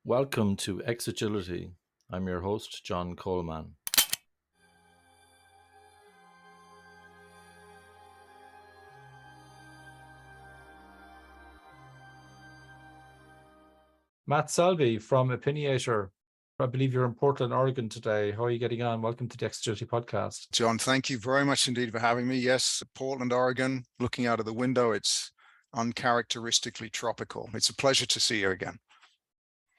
Welcome to Agility. I'm your host, John Coleman. Matt Selbie from Opiniator. I believe you're in Portland, Oregon today. How are you getting on? Welcome to the Agility podcast. John, thank you very much indeed for having me. Yes, Portland, Oregon, looking out of the window, it's uncharacteristically tropical. It's a pleasure to see you again.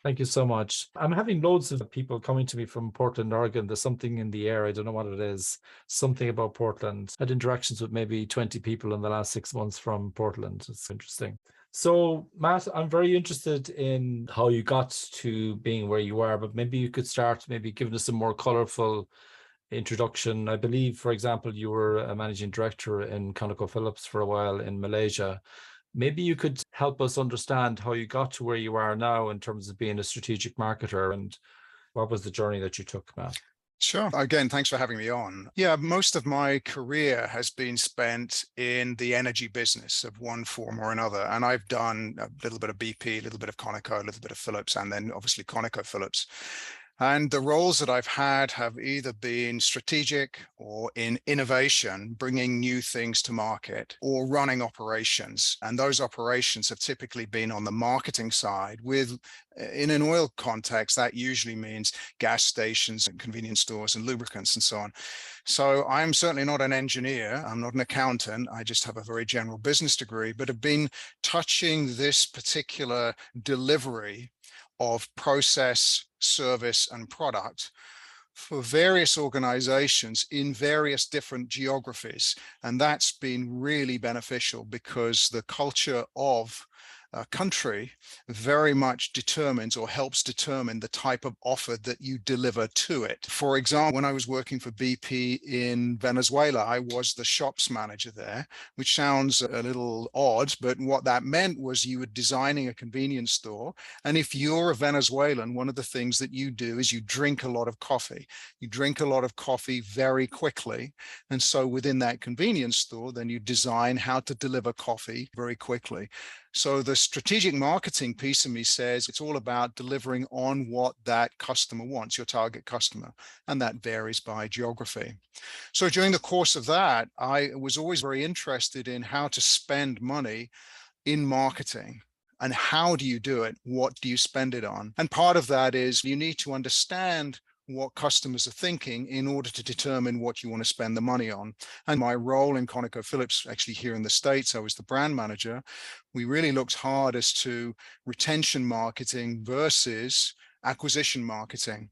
Thank you so much. I'm having loads of people coming to me from Portland, Oregon. There's something in the air. I don't know what it is. Something about Portland. I had interactions with maybe 20 people in the last 6 months from Portland. It's interesting. So, Matt, I'm very interested in how you got to being where you are, but maybe you could start maybe giving us a more colorful introduction. I believe, for example, you were a managing director in ConocoPhillips for a while in Malaysia. Maybe you could help us understand how you got to where you are now in terms of being a strategic marketer, and what was the journey that you took, Matt? Sure. Again, thanks for having me on. Yeah, most of my career has been spent in the energy business of one form or another. And I've done a little bit of BP, a little bit of Conoco, a little bit of Phillips, and then obviously ConocoPhillips. And the roles that I've had have either been strategic or in innovation, bringing new things to market, or running operations. And those operations have typically been on the marketing side with, in an oil context, that usually means gas stations and convenience stores and lubricants and so on. So I'm certainly not an engineer. I'm not an accountant. I just have a very general business degree, but have been touching this particular delivery of process, service, and product for various organizations in various different geographies. And that's been really beneficial because the culture of a country very much determines or helps determine the type of offer that you deliver to it. For example, when I was working for BP in Venezuela, I was the shops manager there, which sounds a little odd, but what that meant was you were designing a convenience store. And if you're a Venezuelan, one of the things that you do is you drink a lot of coffee. You drink a lot of coffee very quickly. And so within that convenience store, then you design how to deliver coffee very quickly. So the strategic marketing piece of me says it's all about delivering on what that customer wants, your target customer, and that varies by geography. So during the course of that, I was always very interested in how to spend money in marketing. And how do you do it? What do you spend it on? And part of that is you need to understand what customers are thinking in order to determine what you want to spend the money on. And my role in ConocoPhillips, actually here in the States, I was the brand manager. We really looked hard as to retention marketing versus acquisition marketing.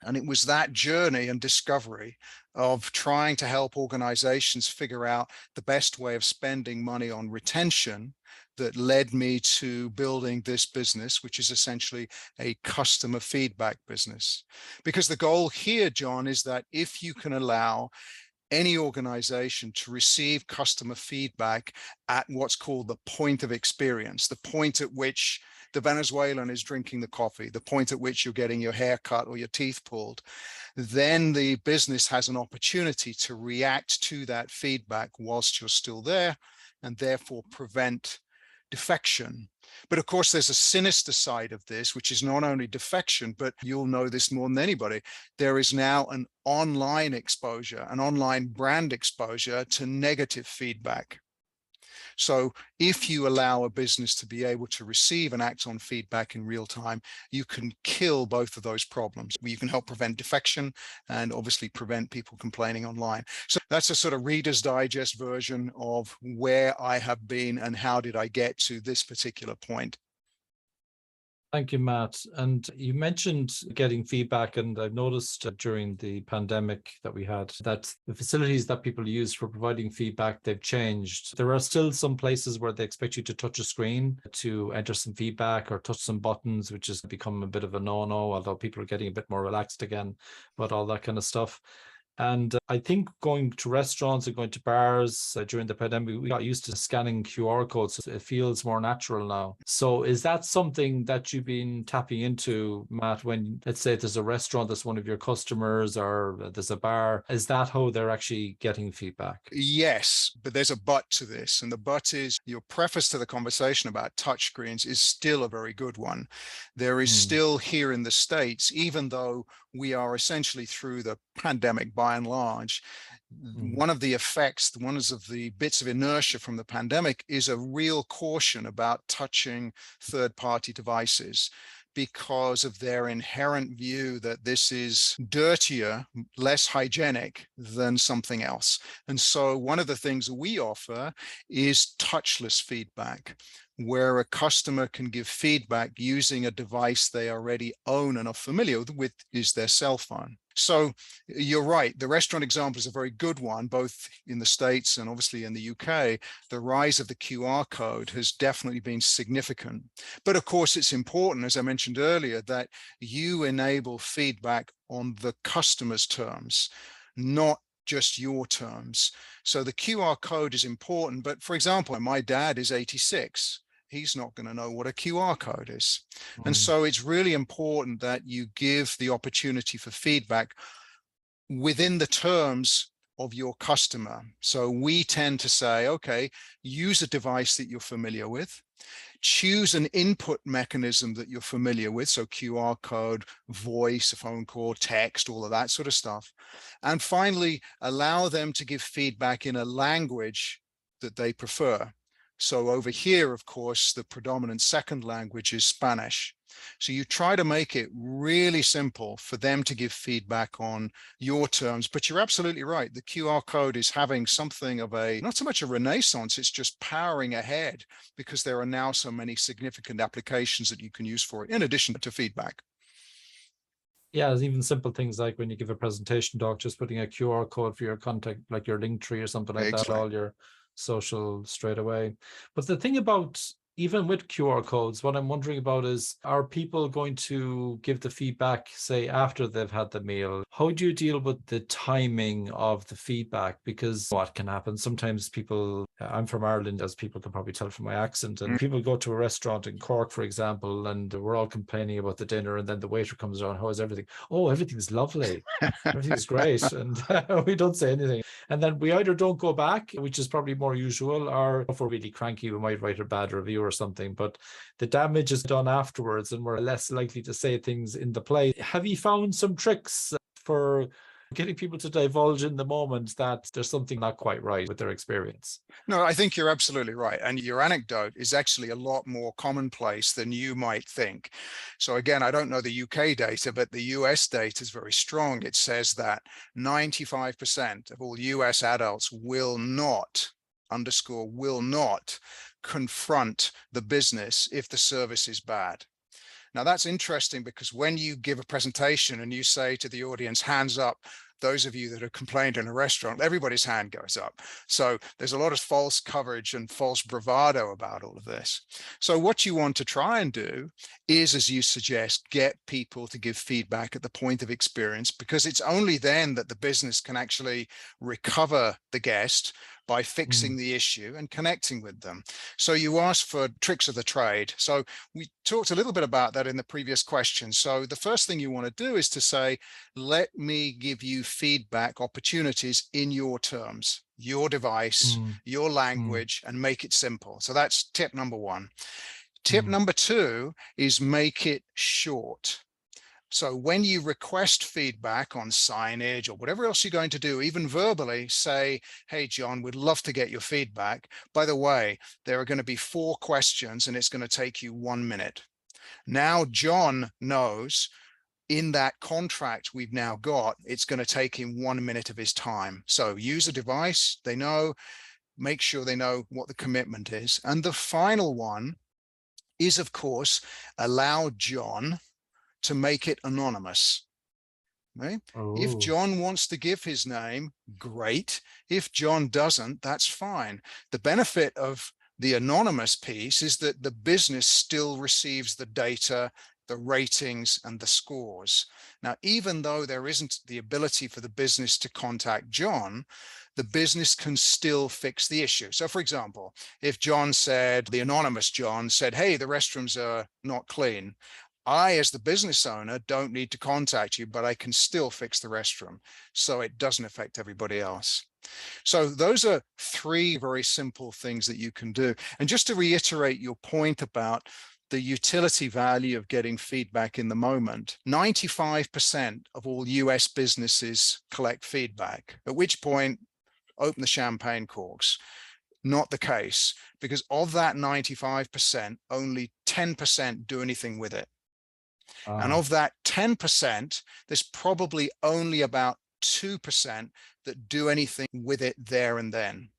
And it was that journey and discovery of trying to help organizations figure out the best way of spending money on retention that led me to building this business, which is essentially a customer feedback business. Because the goal here, John, is that if you can allow any organization to receive customer feedback at what's called the point of experience, the point at which the Venezuelan is drinking the coffee, the point at which you're getting your hair cut or your teeth pulled, then the business has an opportunity to react to that feedback whilst you're still there and therefore prevent defection. But of course, there's a sinister side of this, which is not only defection, but you'll know this more than anybody. There is now an online exposure, an online brand exposure to negative feedback. So if you allow a business to be able to receive and act on feedback in real time, you can kill both of those problems. You can help prevent defection and obviously prevent people complaining online. So that's a sort of Reader's Digest version of where I have been and how did I get to this particular point. Thank you, Matt. And you mentioned getting feedback, and I've noticed during the pandemic that we had that the facilities that people use for providing feedback, they've changed. There are still some places where they expect you to touch a screen to enter some feedback or touch some buttons, which has become a bit of a no-no, although people are getting a bit more relaxed again about all that kind of stuff. And I think going to restaurants and going to bars during the pandemic, we got used to scanning QR codes. So it feels more natural now. So is that something that you've been tapping into, Matt, when, let's say, there's a restaurant that's one of your customers or there's a bar? Is that how they're actually getting feedback? Yes, but there's a but to this. And the but is your preface to the conversation about touchscreens is still a very good one. There is still here in the States, even though we are essentially through the pandemic by and large, one of the effects, one of the bits of inertia from the pandemic is a real caution about touching third-party devices, because of their inherent view that this is dirtier, less hygienic than something else. And so one of the things we offer is touchless feedback, where a customer can give feedback using a device they already own and are familiar with, is their cell phone. So you're right, the restaurant example is a very good one, both in the States and obviously in the UK. The rise of the QR code has definitely been significant. But of course, it's important, as I mentioned earlier, that you enable feedback on the customer's terms, not just your terms. So the QR code is important, but for example, my dad is 86. He's not going to know what a QR code is. And so it's really important that you give the opportunity for feedback within the terms of your customer. So we tend to say, okay, use a device that you're familiar with, choose an input mechanism that you're familiar with. So QR code, voice, a phone call, text, all of that sort of stuff. And finally, allow them to give feedback in a language that they prefer. So over here, of course, the predominant second language is Spanish. So you try to make it really simple for them to give feedback on your terms. But you're absolutely right. The QR code is having something of a, not so much a renaissance, it's just powering ahead, because there are now so many significant applications that you can use for it, in addition to feedback. Yeah, there's even simple things like when you give a presentation doc, just putting a QR code for your contact, like your link tree or something like that, all your social straight away. But the thing about, even with QR codes, what I'm wondering about is, are people going to give the feedback, say, after they've had the meal? How do you deal with the timing of the feedback? Because what can happen, sometimes people, I'm from Ireland, as people can probably tell from my accent, and people go to a restaurant in Cork, for example, and we're all complaining about the dinner, and then the waiter comes around, how is everything? Oh, everything's lovely. Everything's great. And we don't say anything. And then we either don't go back, which is probably more usual, or if we're really cranky, we might write a bad review or something. But the damage is done afterwards, and we're less likely to say things in the play. Have you found some tricks for getting people to divulge in the moment that there's something not quite right with their experience? No, I think you're absolutely right. And your anecdote is actually a lot more commonplace than you might think. So again, I don't know the UK data, but the US data is very strong. It says that 95% of all US adults will not, underscore, will not confront the business if the service is bad. Now that's interesting, because when you give a presentation and you say to the audience, hands up, those of you that have complained in a restaurant, everybody's hand goes up. So there's a lot of false coverage and false bravado about all of this. So what you want to try and do is, as you suggest, get people to give feedback at the point of experience, because it's only then that the business can actually recover the guest by fixing the issue and connecting with them. So you asked for tricks of the trade. So we talked a little bit about that in the previous question. So the first thing you want to do is to say, let me give you feedback opportunities in your terms, your device, your language, and make it simple. So that's tip number one. Tip number two is make it short. So when you request feedback on signage or whatever else you're going to do, even verbally, say, hey, John, we'd love to get your feedback. By the way, there are going to be 4 questions and it's going to take you 1 minute. Now, John knows in that contract we've now got, it's going to take him 1 minute of his time. So use a device, they know, make sure they know what the commitment is. And the final one is, of course, allow John to make it anonymous. Right? If John wants to give his name, great. If John doesn't, that's fine. The benefit of the anonymous piece is that the business still receives the data the ratings, and the scores. Now, even though there isn't the ability for the business to contact John, the business can still fix the issue. So for example, if John said, the anonymous John said, hey, the restrooms are not clean, I, as the business owner, don't need to contact you, but I can still fix the restroom so it doesn't affect everybody else. So those are three very simple things that you can do. And just to reiterate your point about the utility value of getting feedback in the moment, 95% of all US businesses collect feedback, at which point open the champagne corks. Not the case, because of that 95%, only 10% do anything with it. And of that 10%, there's probably only about 2% that do anything with it there and then.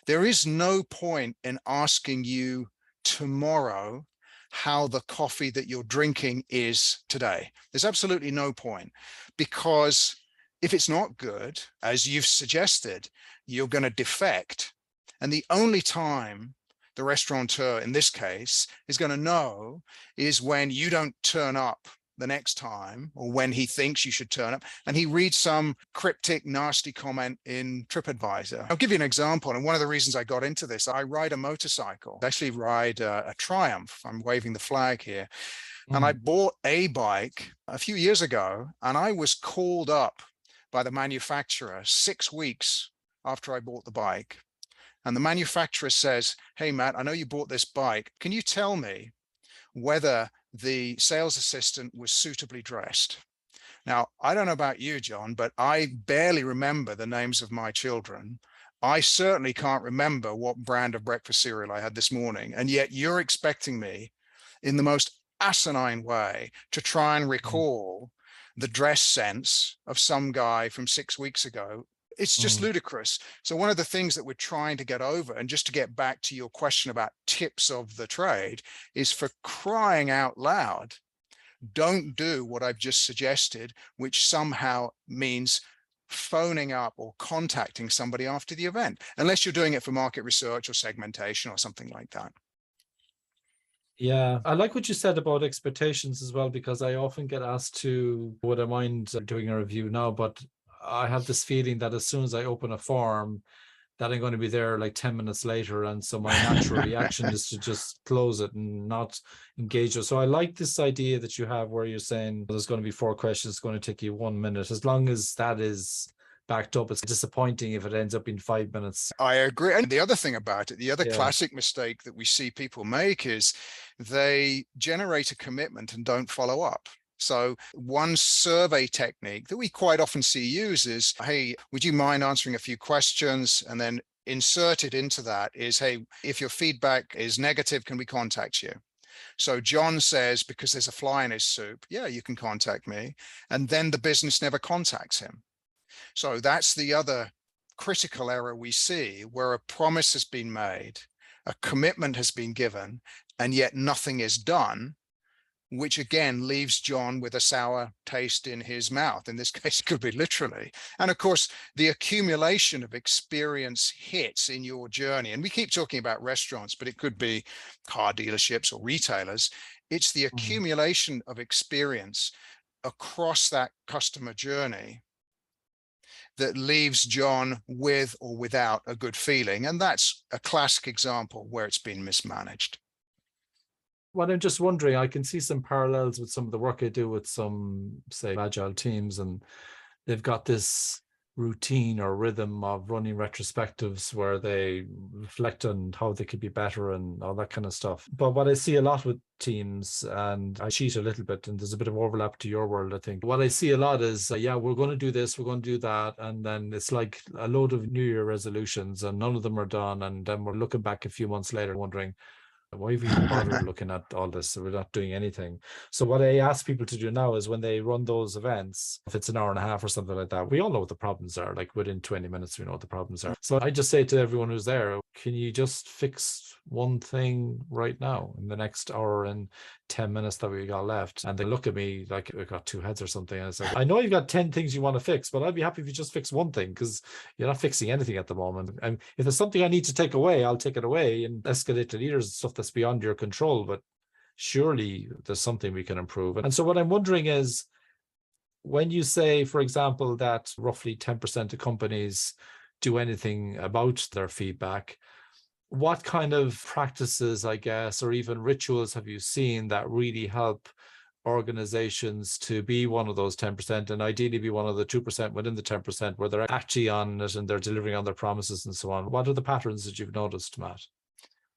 There is no point in asking you tomorrow how the coffee that you're drinking is today. There's absolutely no point, because if it's not good, as you've suggested, you're going to defect. And the only time the restaurateur in this case is going to know is when you don't turn up the next time, or when he thinks you should turn up and he reads some cryptic, nasty comment in TripAdvisor. I'll give you an example. And one of the reasons I got into this, I ride a motorcycle, I actually ride a Triumph. I'm waving the flag here. And I bought a bike a few years ago, and I was called up by the manufacturer 6 weeks after I bought the bike. And the manufacturer says, hey, Matt, I know you bought this bike. Can you tell me whether the sales assistant was suitably dressed? Now, I don't know about you, John, but I barely remember the names of my children. I certainly can't remember what brand of breakfast cereal I had this morning. And yet you're expecting me in the most asinine way to try and recall the dress sense of some guy from 6 weeks ago. It's just ludicrous. So one of the things that we're trying to get over, and just to get back to your question about tips of the trade, is for crying out loud, don't do what I've just suggested, which somehow means phoning up or contacting somebody after the event, unless you're doing it for market research or segmentation or something like that. Yeah, I like what you said about expectations as well, because I often get asked to, would I mind doing a review now? But I have this feeling that as soon as I open a form, that I'm going to be there like 10 minutes later. And so my natural reaction is to just close it and not engage it. So I like this idea that you have where you're saying there's going to be 4 questions, it's going to take you 1 minute. As long as that is backed up, it's disappointing if it ends up in 5 minutes. I agree. And the other thing about it, the other classic mistake that we see people make is they generate a commitment and don't follow up. So one survey technique that we quite often see used is, hey, would you mind answering a few questions? And then inserted into that is, hey, if your feedback is negative, can we contact you? So John says, because there's a fly in his soup, yeah, you can contact me. And then the business never contacts him. So that's the other critical error we see, where a promise has been made, a commitment has been given, and yet nothing is done, which again leaves John with a sour taste in his mouth. In this case, it could be literally. And of course, the accumulation of experience hits in your journey. And we keep talking about restaurants, but it could be car dealerships or retailers. It's the accumulation of experience across that customer journey that leaves John with or without a good feeling. And that's a classic example where it's been mismanaged. Well, I'm just wondering, I can see some parallels with some of the work I do with some, say, agile teams, and they've got this routine or rhythm of running retrospectives where they reflect on how they could be better and all that kind of stuff. But what I see a lot with teams, and I cheat a little bit, and there's a bit of overlap to your world, I think. What I see a lot is, yeah, we're going to do this, we're going to do that. And then it's like a load of New Year resolutions and none of them are done. And then we're looking back a few months later wondering, why have we even bothered looking at all this? So we're not doing anything. So what I ask people to do now is when they run those events, if it's an hour and a half or something like that, we all know what the problems are. Like within 20 minutes, we know what the problems are. So I just say to everyone who's there, can you just fix one thing right now in the next hour and 10 minutes that we got left? And they look at me like we got 2 heads or something. And it's like, I know you've got 10 things you want to fix, but I'd be happy if you just fix one thing, because you're not fixing anything at the moment. And if there's something I need to take away, I'll take it away and escalate to leaders, stuff that's beyond your control. But surely there's something we can improve. And so what I'm wondering is, when you say, for example, that roughly 10% of companies do anything about their feedback, what kind of practices, I guess, or even rituals have you seen that really help organizations to be one of those 10% and ideally be one of the 2% within the 10% where they're actually on it and they're delivering on their promises and so on? What are the patterns that you've noticed, Matt?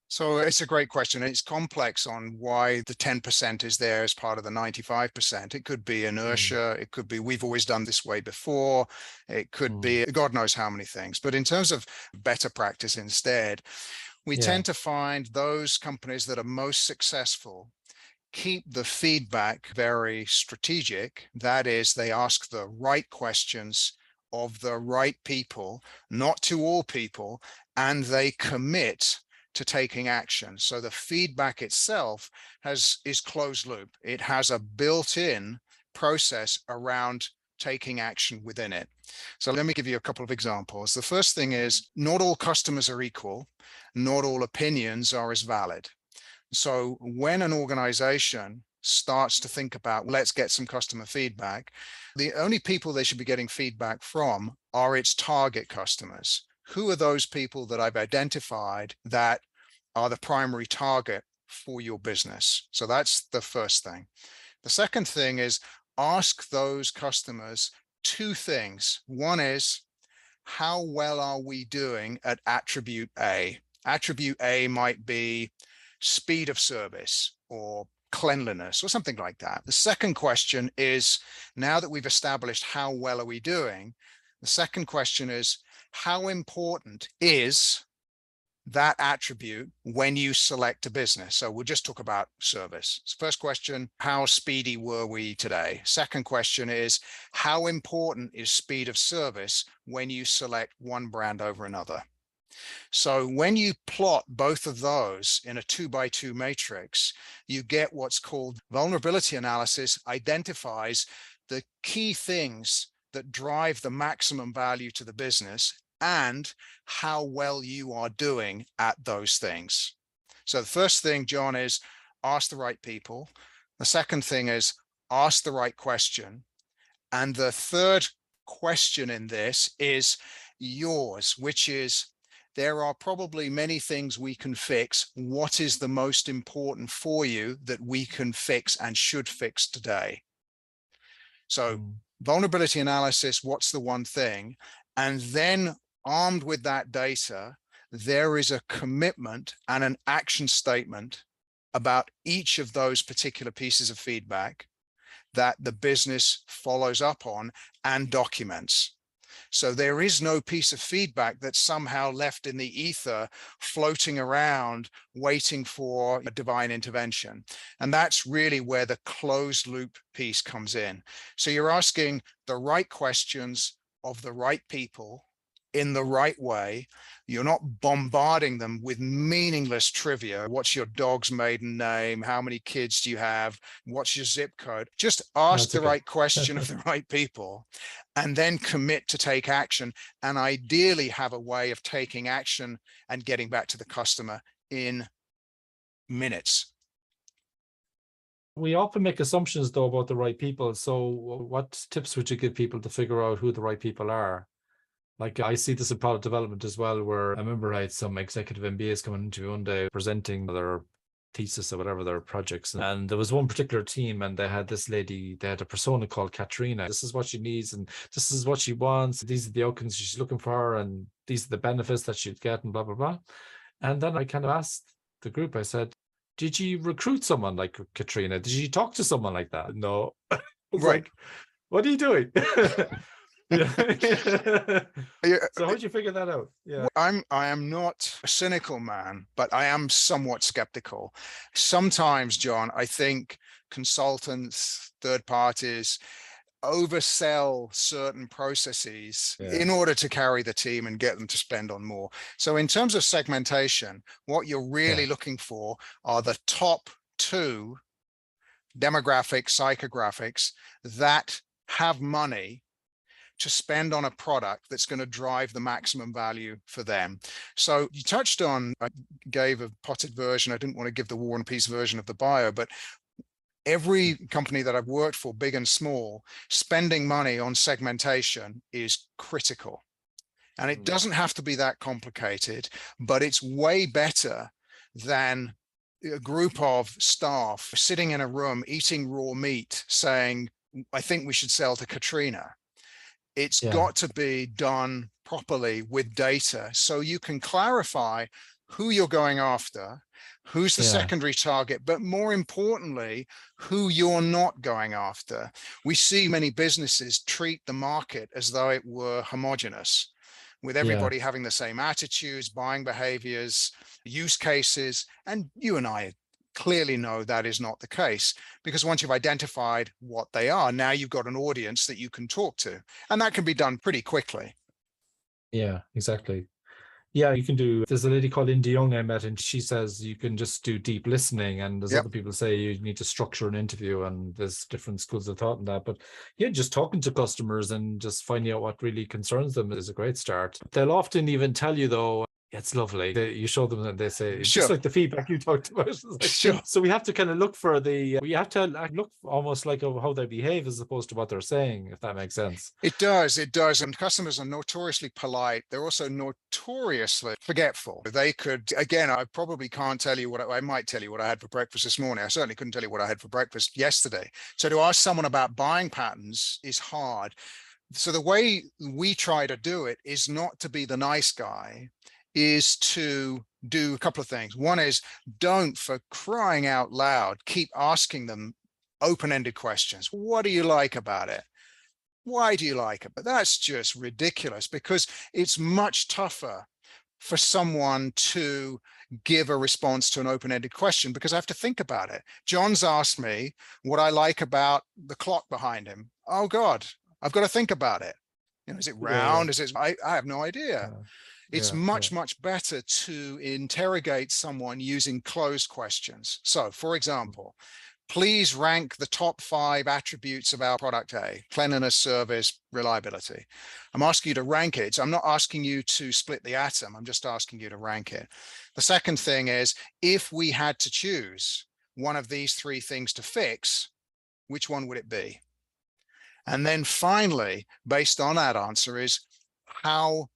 So it's a great question. It's complex on why the 10% is there as part of the 95%. It could be inertia. It could be we've always done this way before. It could be God knows how many things. But in terms of better practice instead, we tend to find those companies that are most successful keep the feedback very strategic. That is, they ask the right questions of the right people, not to all people, and they commit to taking action. So the feedback itself is closed loop. It has a built-in process around taking action within it. So let me give you a couple of examples. The first thing is, not all customers are equal. Not all opinions are as valid. So when an organization starts to think about, let's get some customer feedback, the only people they should be getting feedback from are its target customers. Who are those people that I've identified that are the primary target for your business? So that's the first thing. The second thing is, ask those customers two things. One is, how well are we doing at attribute A? Attribute A might be speed of service or cleanliness or something like that. The second question is, now that we've established how well are we doing, the second question is, how important is that attribute when you select a business? So we'll just talk about service. First question, how speedy were we today? Second question is, how important is speed of service when you select one brand over another? So when you plot both of those in a 2x2 matrix, you get what's called vulnerability analysis, identifies the key things that drive the maximum value to the business and how well you are doing at those things. So the first thing, John, is ask the right people. The second thing is ask the right question. And the third question in this is yours, which is, there are probably many things we can fix. What is the most important for you that we can fix and should fix today? So vulnerability analysis, what's the one thing? And then armed with that data, there is a commitment and an action statement about each of those particular pieces of feedback that the business follows up on and documents. So there is no piece of feedback that's somehow left in the ether, floating around, waiting for a divine intervention. And that's really where the closed loop piece comes in. So you're asking the right questions of the right people in the right way. You're not bombarding them with meaningless trivia. What's your dog's maiden name? How many kids do you have? What's your zip code? Just ask the right question of the right people and then commit to take action, and ideally have a way of taking action and getting back to the customer in minutes. We often make assumptions, though, about the right people. So what tips would you give people to figure out who the right people are? Like, I see this in product development as well, where I remember I had some executive MBAs coming into me one day presenting their thesis or whatever, their projects. And there was one particular team, and they had this lady, they had a persona called Katrina. This is what she needs, and this is what she wants. These are the outcomes she's looking for, and these are the benefits that she'd get, and blah, blah, blah. And then I kind of asked the group, I said, did you recruit someone like Katrina? Did you talk to someone like that? No. I was like, what are you doing? So how did you figure that out? I am not a cynical man, but I am somewhat skeptical. Sometimes, John, I think consultants, third parties oversell certain processes in order to carry the team and get them to spend on more. So in terms of segmentation, what you're really looking for are the top 2 demographics, psychographics that have money to spend on a product that's going to drive the maximum value for them. So you touched on, I gave a potted version. I didn't want to give the War and Peace version of the bio, but every company that I've worked for, big and small, spending money on segmentation is critical. And it doesn't have to be that complicated, but it's way better than a group of staff sitting in a room eating raw meat saying, I think we should sell to Katrina. It's got to be done properly with data so you can clarify who you're going after, who's the secondary target, but more importantly, who you're not going after. We see many businesses treat the market as though it were homogenous, with everybody having the same attitudes, buying behaviors, use cases. And you and I clearly know that is not the case, because once you've identified what they are, now you've got an audience that you can talk to, and that can be done pretty quickly. Yeah, exactly. Yeah, you can do, there's a lady called Indy Young I met, and she says you can just do deep listening, and there's other people say you need to structure an interview, and there's different schools of thought in that. But yeah, just talking to customers and just finding out what really concerns them is a great start. They'll often even tell you, though, it's lovely. You show them and they say, just like the feedback you talked about. Like, so we have to kind of look for we have to look almost like how they behave as opposed to what they're saying, if that makes sense. It does. It does. And customers are notoriously polite. They're also notoriously forgetful. They could, again, I probably can't tell you I might tell you what I had for breakfast this morning. I certainly couldn't tell you what I had for breakfast yesterday. So to ask someone about buying patterns is hard. So the way we try to do it is not to be the nice guy, is to do a couple of things. One is, don't, for crying out loud, keep asking them open-ended questions. What do you like about it? Why do you like it? But that's just ridiculous, because it's much tougher for someone to give a response to an open-ended question, because I have to think about it. John's asked me what I like about the clock behind him. Oh God, I've got to think about it. You know, is it round? Is it? I have no idea. It's much better to interrogate someone using closed questions. So, for example, please rank the top 5 attributes of our product A: cleanliness, service, reliability. I'm asking you to rank it. So I'm not asking you to split the atom. I'm just asking you to rank it. The second thing is, if we had to choose one of these 3 things to fix, which one would it be? And then finally, based on that answer, is how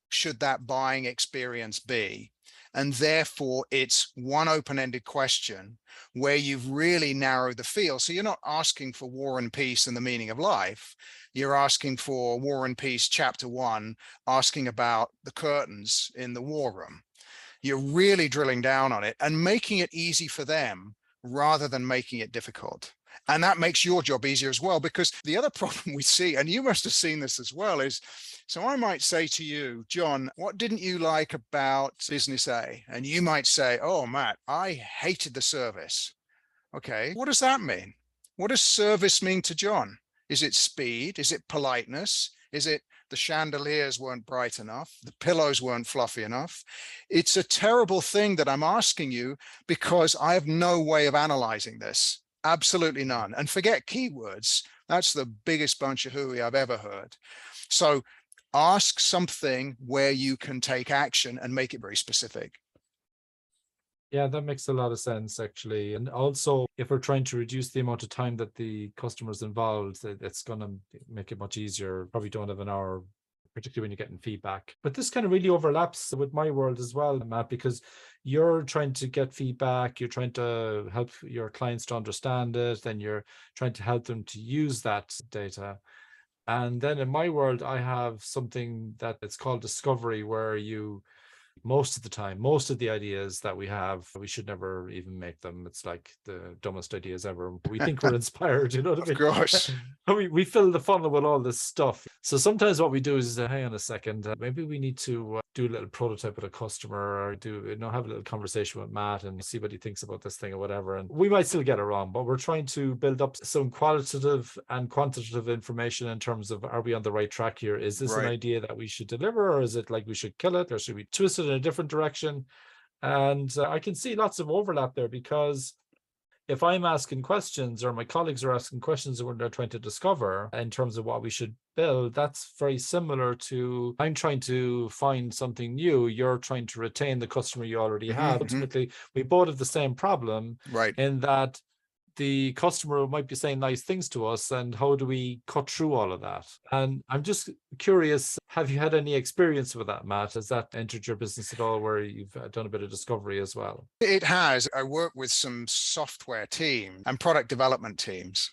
should that buying experience be? And therefore, it's one open-ended question where you've really narrowed the field. So you're not asking for War and Peace and the meaning of life. You're asking for War and Peace chapter 1, asking about the curtains in the war room. You're really drilling down on it and making it easy for them rather than making it difficult. And that makes your job easier as well, because the other problem we see, and you must have seen this as well, is, so I might say to you, John, what didn't you like about business A? And you might say, oh, Matt, I hated the service. Okay, what does that mean? What does service mean to John? Is it speed? Is it politeness? Is it the chandeliers weren't bright enough? The pillows weren't fluffy enough? It's a terrible thing that I'm asking you, because I have no way of analyzing this. Absolutely none. And forget keywords. That's the biggest bunch of hooey I've ever heard. So ask something where you can take action and make it very specific. Yeah, that makes a lot of sense, actually. And also, if we're trying to reduce the amount of time that the customer's involved, it's going to make it much easier. Probably don't have an hour, particularly when you're getting feedback. But this kind of really overlaps with my world as well, Matt, because you're trying to get feedback, you're trying to help your clients to understand it, then you're trying to help them to use that data. And then in my world, I have something that it's called discovery, where you, most of the time, most of the ideas that we have, we should never even make them. It's like the dumbest ideas ever. We think we're inspired, you know what I mean? Of course. we fill the funnel with all this stuff. So sometimes what we do is, hang on a second, maybe we need to do a little prototype with a customer, or have a little conversation with Matt and see what he thinks about this thing or whatever. And we might still get it wrong, but we're trying to build up some qualitative and quantitative information in terms of, are we on the right track here? Is this an idea that we should deliver, or is it like we should kill it, or should we twist it in a different direction? And I can see lots of overlap there, because if I'm asking questions or my colleagues are asking questions when they're trying to discover in terms of what we should build, that's very similar to I'm trying to find something new. You're trying to retain the customer you already have. Ultimately, we both have the same problem Right. in that the customer might be saying nice things to us, and how do we cut through all of that? And I'm just curious, have you had any experience with that, Matt? Has that entered your business at all, where you've done a bit of discovery as well? It has. I work with some software team and product development teams.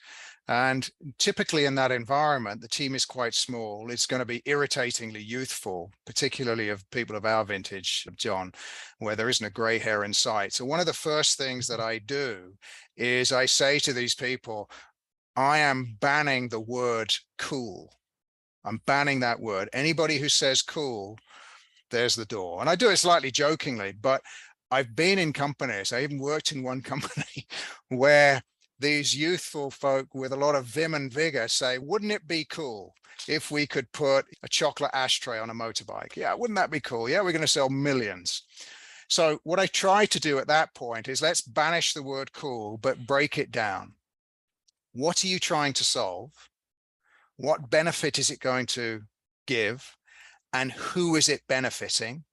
And typically in that environment, the team is quite small. It's going to be irritatingly youthful, particularly of people of our vintage, John, where there isn't a gray hair in sight. So one of the first things that I do is I say to these people, I am banning the word cool. I'm banning that word. Anybody who says cool, there's the door. And I do it slightly jokingly, but I've been in companies, I even worked in one company where these youthful folk with a lot of vim and vigor say, wouldn't it be cool if we could put a chocolate ashtray on a motorbike? Yeah, wouldn't that be cool? Yeah, we're going to sell millions. So what I try to do at that point is let's banish the word cool, but break it down. What are you trying to solve? What benefit is it going to give? And who is it benefiting?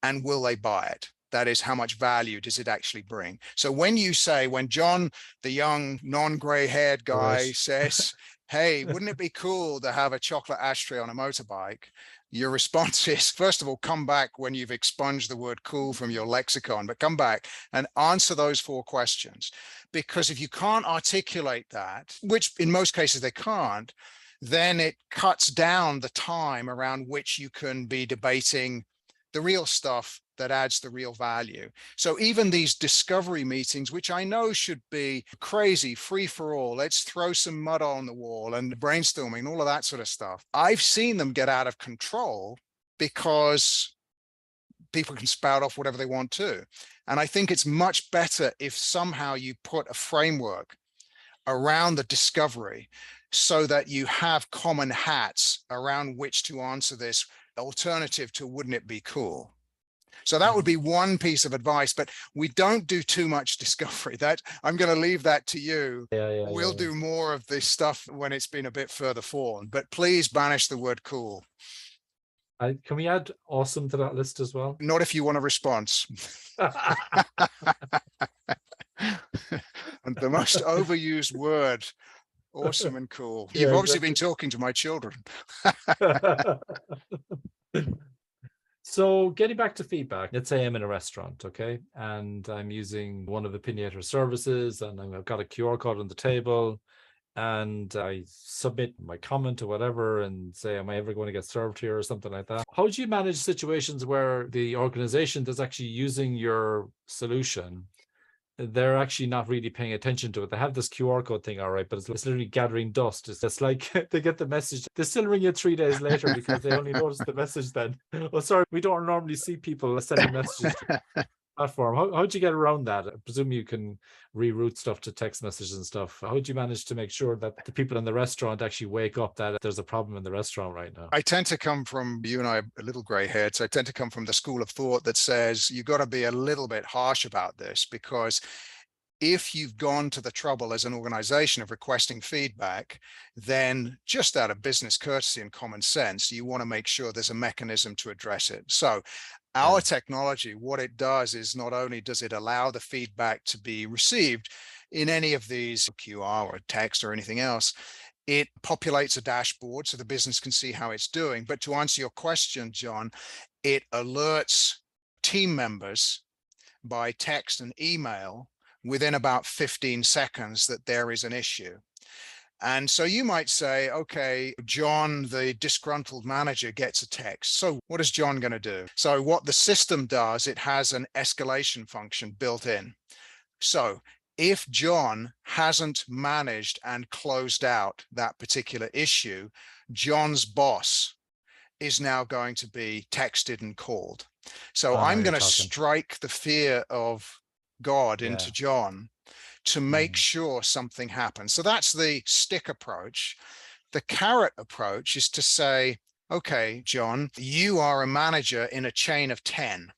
And will they buy it? That is, how much value does it actually bring? So when you say, when John, the young non-gray haired guy Right. says, hey, wouldn't it be cool to have a chocolate ashtray on a motorbike? Your response is, first of all, come back when you've expunged the word cool from your lexicon, but come back and answer those 4 questions. Because if you can't articulate that, which in most cases they can't, then it cuts down the time around which you can be debating the real stuff that adds the real value. So even these discovery meetings, which I know should be crazy, free for all, let's throw some mud on the wall and brainstorming and all of that sort of stuff, I've seen them get out of control because people can spout off whatever they want to. And I think it's much better if somehow you put a framework around the discovery so that you have common hats around which to answer this alternative to wouldn't it be cool. So that would be one piece of advice, but we don't do too much discovery. That I'm going to leave that to you. We'll do more of this stuff when it's been a bit further forward, but please banish the word cool. Can we add awesome to that list as well? Not if you want a response. And the most overused word, awesome and cool. You've obviously been talking to my children. So getting back to feedback, let's say I'm in a restaurant, okay, and I'm using one of the Opinionator services, and I've got a QR code on the table, and I submit my comment or whatever and say, am I ever going to get served here or something like that? How do you manage situations where the organization that's actually using your solution, they're actually not really paying attention to it? They have this QR code thing, all right, but it's literally gathering dust. It's like they get the message. They still ring you 3 days later because they only noticed the message then. Oh, sorry, we don't normally see people sending messages to the platform. How'd you get around that? I presume you can reroute stuff to text messages and stuff. How'd you manage to make sure that the people in the restaurant actually wake up that there's a problem in the restaurant right now? I tend to come from, you and I are a little gray haired, so I tend to come from the school of thought that says you've got to be a little bit harsh about this, because if you've gone to the trouble as an organization of requesting feedback, then just out of business courtesy and common sense, you want to make sure there's a mechanism to address it. So our technology, what it does is not only does it allow the feedback to be received in any of these QR or text or anything else, it populates a dashboard so the business can see how it's doing. But to answer your question, John, it alerts team members by text and email within about 15 seconds that there is an issue. And so you might say, okay, John, the disgruntled manager, gets a text. So what is John going to do? So what the system does, it has an escalation function built in. So if John hasn't managed and closed out that particular issue, John's boss is now going to be texted and called. So I'm going to strike the fear of God into John to make sure something happens. So that's the stick approach. The carrot approach is to say, okay, John, you are a manager in a chain of 10.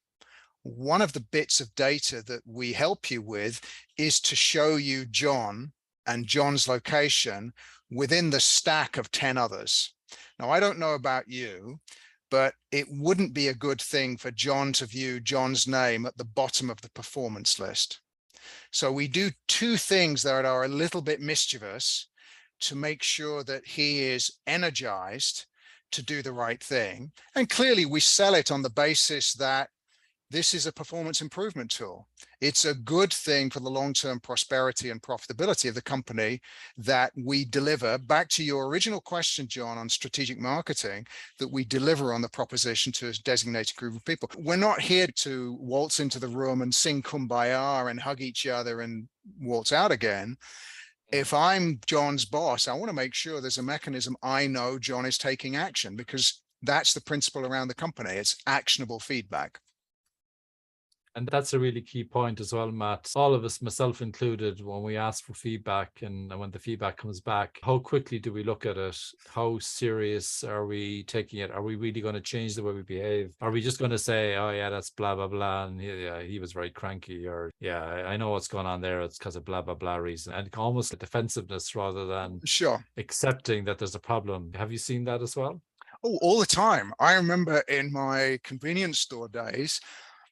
one of the bits of data that we help you with is to show you John and John's location within the stack of 10 others. Now, I don't know about you, but it wouldn't be a good thing for John to view John's name at the bottom of the performance list. So we do two things that are a little bit mischievous to make sure that he is energized to do the right thing. And clearly we sell it on the basis that this is a performance improvement tool. It's a good thing for the long-term prosperity and profitability of the company that we deliver. Back to your original question, John, on strategic marketing, that we deliver on the proposition to a designated group of people. We're not here to waltz into the room and sing Kumbaya and hug each other and waltz out again. If I'm John's boss, I want to make sure there's a mechanism I know John is taking action, because that's the principle around the company. It's actionable feedback. And that's a really key point as well, Matt. All of us, myself included, when we ask for feedback and when the feedback comes back, how quickly do we look at it? How serious are we taking it? Are we really going to change the way we behave? Are we just going to say, oh yeah, that's blah, blah, blah, and yeah, he was very cranky, or yeah, I know what's going on there. It's because of blah, blah, blah reason. And almost a defensiveness rather than Sure. accepting that there's a problem. Have you seen that as well? Oh, all the time. I remember in my convenience store days,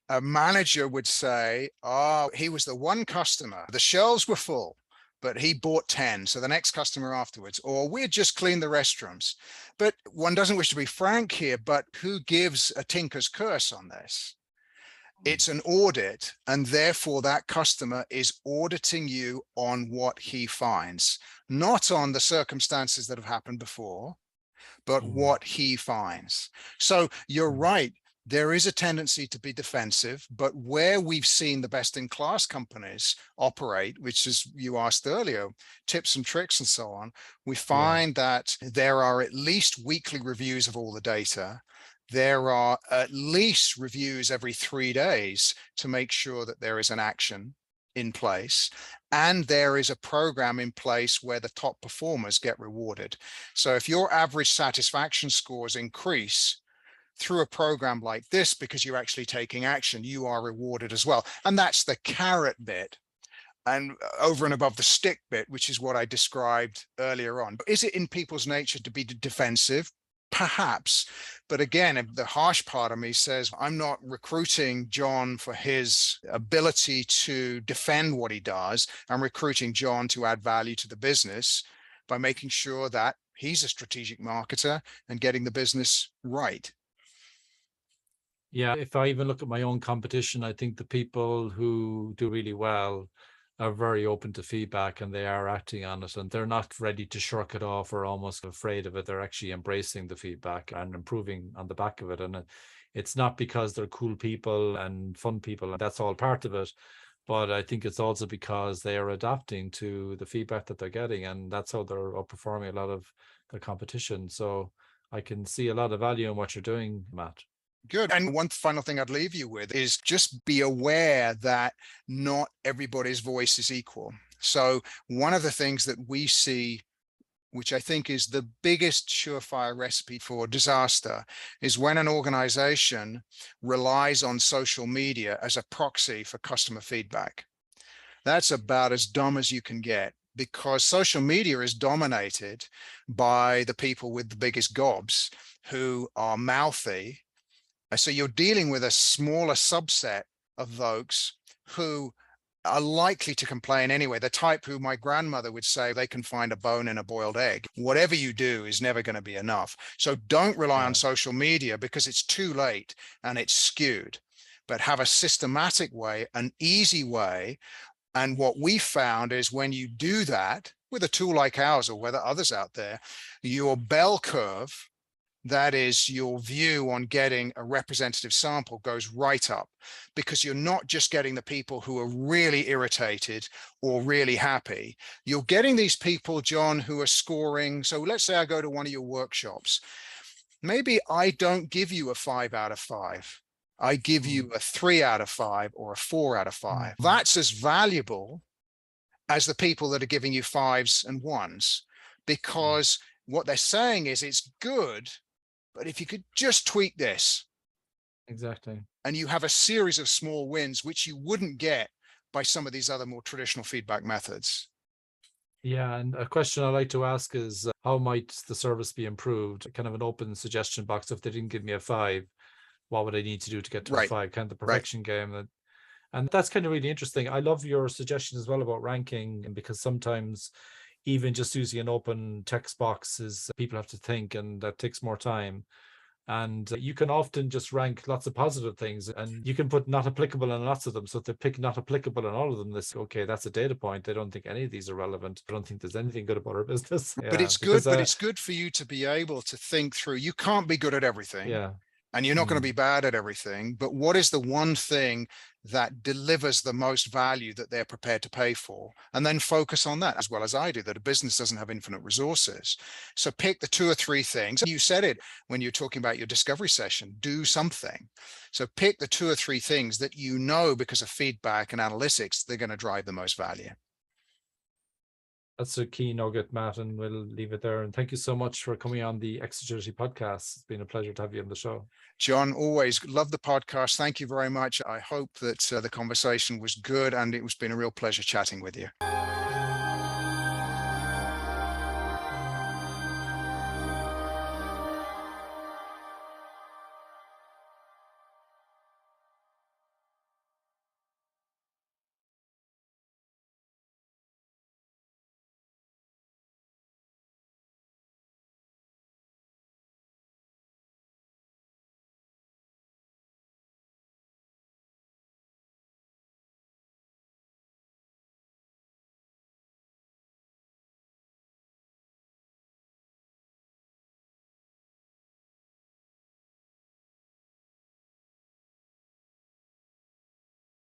a manager would say, oh, he was the one customer. The shelves were full, but he bought 10. So the next customer afterwards, or we had just cleaned the restrooms. But one doesn't wish to be frank here, but who gives a tinker's curse on this? It's an audit, and therefore that customer is auditing you on what he finds, not on the circumstances that have happened before, but what he finds. So you're right. There is a tendency to be defensive, but where we've seen the best-in-class companies operate, which is, you asked earlier, tips and tricks and so on, we find that there are at least weekly reviews of all the data. There are at least reviews every 3 days to make sure that there is an action in place, and there is a program in place where the top performers get rewarded. So if your average satisfaction scores increase through a program like this because you're actually taking action, you are rewarded as well. And that's the carrot bit, and over and above the stick bit, which is what I described earlier on. Is it in people's nature to be defensive? Perhaps. But again, the harsh part of me says, I'm not recruiting John for his ability to defend what he does. I'm recruiting John to add value to the business by making sure that he's a strategic marketer and getting the business right. Yeah, if I even look at my own competition, I think the people who do really well are very open to feedback and they are acting on it, and they're not ready to shirk it off or almost afraid of it. They're actually embracing the feedback and improving on the back of it. And it's not because they're cool people and fun people, and that's all part of it. But I think it's also because they are adapting to the feedback that they're getting, and that's how they're outperforming a lot of their competition. So I can see a lot of value in what you're doing, Matt. Good. And one final thing I'd leave you with is just be aware that not everybody's voice is equal. So one of the things that we see, which I think is the biggest surefire recipe for disaster, is when an organization relies on social media as a proxy for customer feedback. That's about as dumb as you can get, because social media is dominated by the people with the biggest gobs who are mouthy. So you're dealing with a smaller subset of folks who are likely to complain anyway, the type who my grandmother would say they can find a bone in a boiled egg. Whatever you do is never going to be enough. So don't rely on social media because it's too late and it's skewed, but have a systematic way, an easy way. And what we found is when you do that with a tool like ours, or whether others out there, your bell curve, that is your view on getting a representative sample, goes right up, because you're not just getting the people who are really irritated or really happy. You're getting these people, John, who are scoring. So let's say I go to one of your workshops. Maybe I don't give you a 5 out of 5. I give you a 3 out of 5 or a 4 out of 5. That's as valuable as the people that are giving you 5s and 1s, because what they're saying is it's good, but if you could just tweak this. Exactly. and you have a series of small wins, which you wouldn't get by some of these other more traditional feedback methods. Yeah, and a question I like to ask is how might the service be improved? Kind of an open suggestion box. If they didn't give me a 5, what would I need to do to get to a Right, 5? Kind of the right. perfection game. And that's kind of really interesting. I love your suggestion as well about ranking, because sometimes even just using an open text box is people have to think, and that takes more time. And you can often just rank lots of positive things, and you can put not applicable in lots of them. So if they pick not applicable in all of them, this okay, that's a data point. They don't think any of these are relevant. I don't think there's anything good about our business. But Yeah, it's because good, but it's good for you to be able to think through. You can't be good at everything. yeah. And you're not going to Mm. be bad at everything, but what is the one thing that delivers the most value that they're prepared to pay for? And then focus on that, as well as I do, that a business doesn't have infinite resources. So pick the 2 or 3 things. You said it when you're talking about your discovery session, do something. So pick the 2 or 3 things that you know, because of feedback and analytics, they're going to drive the most value. That's a key nugget, Matt, and we'll leave it there. And thank you so much for coming on the Exagility podcast. It's been a pleasure to have you on the show. John, always love the podcast. Thank you very much. I hope that the conversation was good, and it's been a real pleasure chatting with you.